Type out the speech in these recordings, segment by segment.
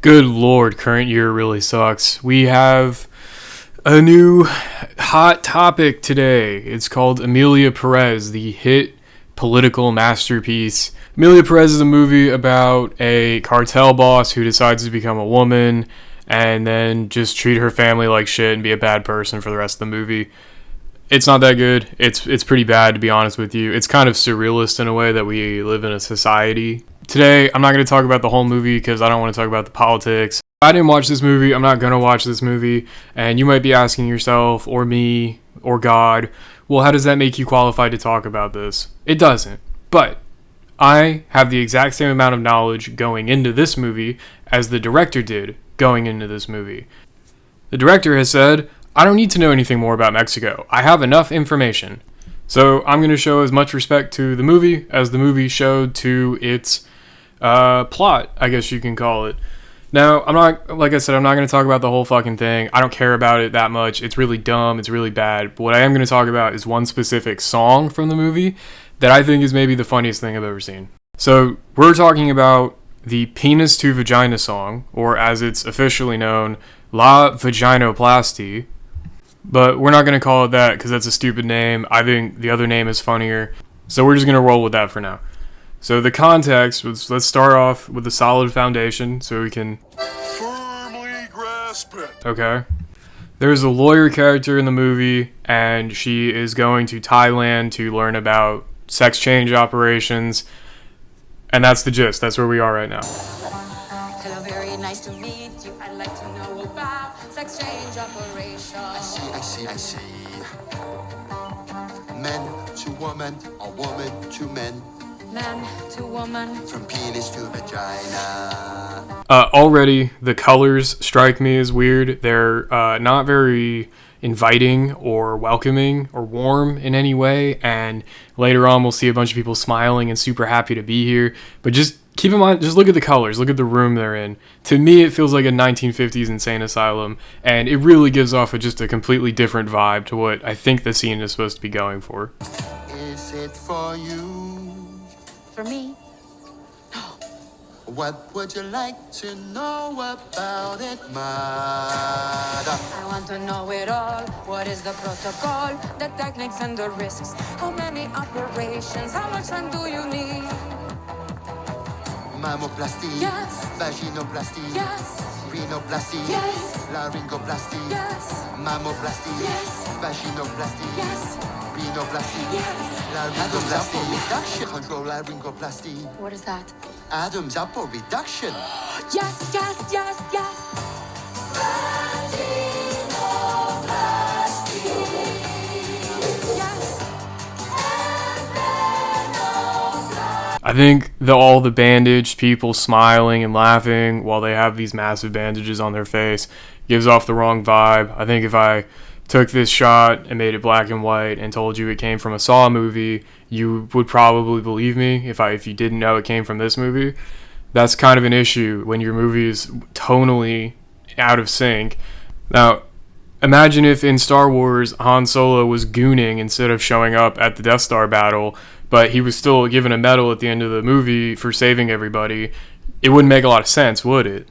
Good lord, current year really sucks. We have a new hot topic today. It's called Emilia Perez, the hit political masterpiece. Emilia Perez is a movie about a cartel boss who decides to become a woman and then just treat her family like shit and be a bad person for the rest of the movie. It's not that good. It's pretty bad, to be honest with you. It's kind of surrealist in a way that we live in a society. Today, I'm not going to talk about the whole movie because I don't want to talk about the politics. I didn't watch this movie. I'm not going to watch this movie. And you might be asking yourself, or me, or God, well, how does that make you qualified to talk about this? It doesn't. But I have the exact same amount of knowledge going into this movie as the director did going into this movie. The director has said, I don't need to know anything more about Mexico. I have enough information. So I'm going to show as much respect to the movie as the movie showed to its plot, I guess you can call it. Now, I'm not going to talk about the whole fucking thing. I don't care about it that much. It's really dumb. It's really bad. But what I am going to talk about is one specific song from the movie that I think is maybe the funniest thing I've ever seen. So we're talking about the Penis to Vagina song, or as it's officially known, La Vaginoplasty. But we're not going to call it that because that's a stupid name. I think the other name is funnier. So we're just going to roll with that for now. So the context was, let's start off with a solid foundation so we can firmly grasp it. Okay. There's a lawyer character in the movie, and she is going to Thailand to learn about sex change operations. And that's the gist. That's where we are right now. Hello, very nice to meet you. I'd like to know about sex change operations. I see. Men to woman, or woman to men. Man to woman. From penis to vagina. Already, the colors strike me as weird. They're not very inviting or welcoming or warm in any way. And later on, we'll see a bunch of people smiling and super happy to be here. But just keep in mind, just look at the colors. Look at the room they're in. To me, it feels like a 1950s insane asylum. And it really gives off just a completely different vibe to what I think the scene is supposed to be going for. Is it for you? For me? What would you like to know about it, Mada? I want to know it all. What is the protocol, the techniques and the risks? How many operations? How much time do you need? Mammoplasty, Yes. Vaginoplasty, Yes. Rhinoplasty, Yes. Laryngoplasty, Yes. Mammoplasty, Yes. Vaginoplasty, Yes. Rhinoplasty, Yes. Laryngoplasty, reduction, control laryngoplasty, What is that? Adam's apple reduction. Yes, yes, yes, yes. Yes. I think all the bandaged people smiling and laughing while they have these massive bandages on their face gives off the wrong vibe. I think if I took this shot and made it black and white and told you it came from a Saw movie, you would probably believe me if you didn't know it came from this movie. That's kind of an issue when your movie is tonally out of sync. Now, imagine if in Star Wars, Han Solo was gooning instead of showing up at the Death Star battle, but he was still given a medal at the end of the movie for saving everybody. It wouldn't make a lot of sense, would it?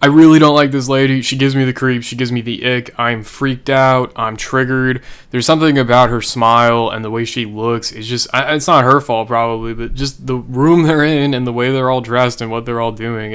I really don't like this lady. She gives me the creeps. She gives me the ick. I'm freaked out. I'm triggered. There's something about her smile and the way she looks. It's not her fault probably, but just the room they're in and the way they're all dressed and what they're all doing.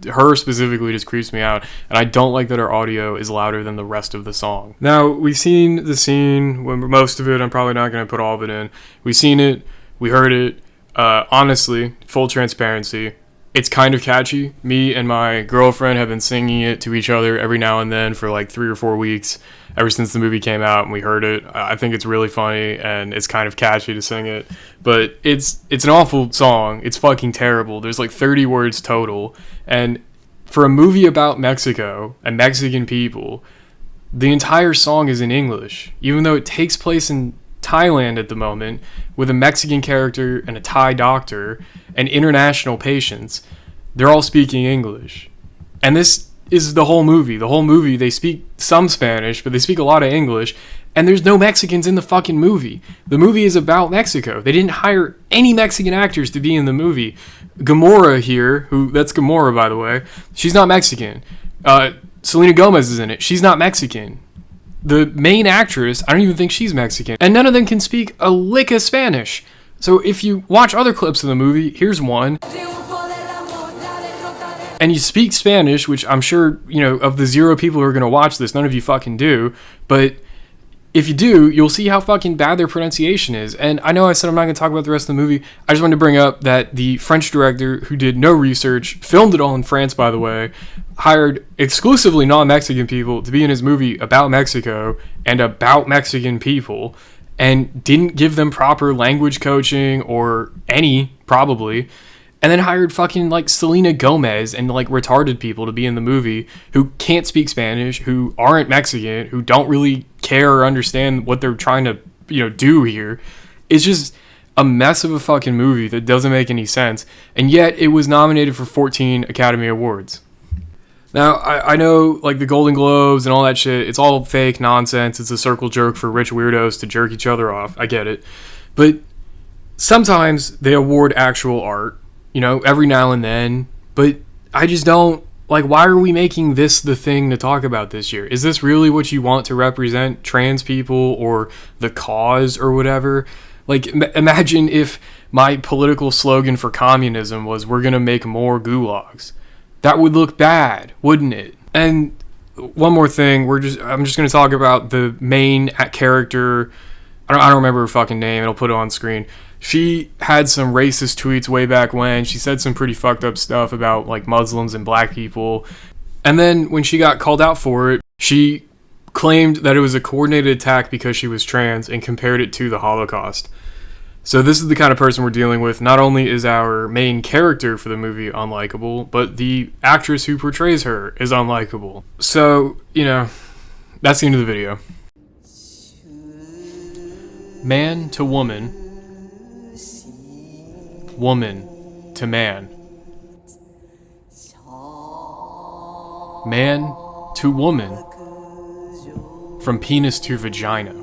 Her specifically just creeps me out. And I don't like that her audio is louder than the rest of the song. Now, we've seen the scene. Most of it, I'm probably not going to put all of it in. We've seen it. We heard it. Honestly, full transparency, it's kind of catchy. Me and my girlfriend have been singing it to each other every now and then for like 3 or 4 weeks ever since the movie came out and we heard it. I think it's really funny and it's kind of catchy to sing it. But it's an awful song. It's fucking terrible. There's like 30 words total. And for a movie about Mexico and Mexican people, the entire song is in English, even though it takes place in Thailand at the moment with a Mexican character and a Thai doctor and international patients. They're all speaking English. And this is the whole movie. The whole movie, they speak some Spanish, but they speak a lot of English. And there's no Mexicans in the fucking movie. The movie is about Mexico. They didn't hire any Mexican actors to be in the movie. Gamora here, that's Gamora, by the way, she's not Mexican. Selena Gomez is in it. She's not Mexican. The main actress, I don't even think she's Mexican. And none of them can speak a lick of Spanish. So if you watch other clips of the movie, here's one. And you speak Spanish, which I'm sure, of the 0 people who are going to watch this, none of you fucking do. But if you do, you'll see how fucking bad their pronunciation is. And I know I said I'm not going to talk about the rest of the movie. I just wanted to bring up that the French director, who did no research, filmed it all in France, by the way, hired exclusively non-Mexican people to be in his movie about Mexico and about Mexican people, and didn't give them proper language coaching or any, probably. And then hired fucking like Selena Gomez and like retarded people to be in the movie who can't speak Spanish, who aren't Mexican, who don't really care or understand what they're trying to, do here. It's just a mess of a fucking movie that doesn't make any sense. And yet it was nominated for 14 Academy Awards. Now, I know like the Golden Globes and all that shit, it's all fake nonsense. It's a circle jerk for rich weirdos to jerk each other off. I get it. But sometimes they award actual art. Every now and then, but I just don't, why are we making this the thing to talk about this year? Is this really what you want to represent trans people or the cause or whatever? Imagine if my political slogan for communism was, we're going to make more gulags. That would look bad, wouldn't it? And one more thing, I'm just going to talk about the main character. I don't remember her fucking name. I'll put it on screen. She had some racist tweets way back when. She said some pretty fucked up stuff about Muslims and black people. And then when she got called out for it, she claimed that it was a coordinated attack because she was trans and compared it to the Holocaust. So this is the kind of person we're dealing with. Not only is our main character for the movie unlikable, but the actress who portrays her is unlikable. So, that's the end of the video. Man to woman. Woman to man. Man to woman. From penis to vagina.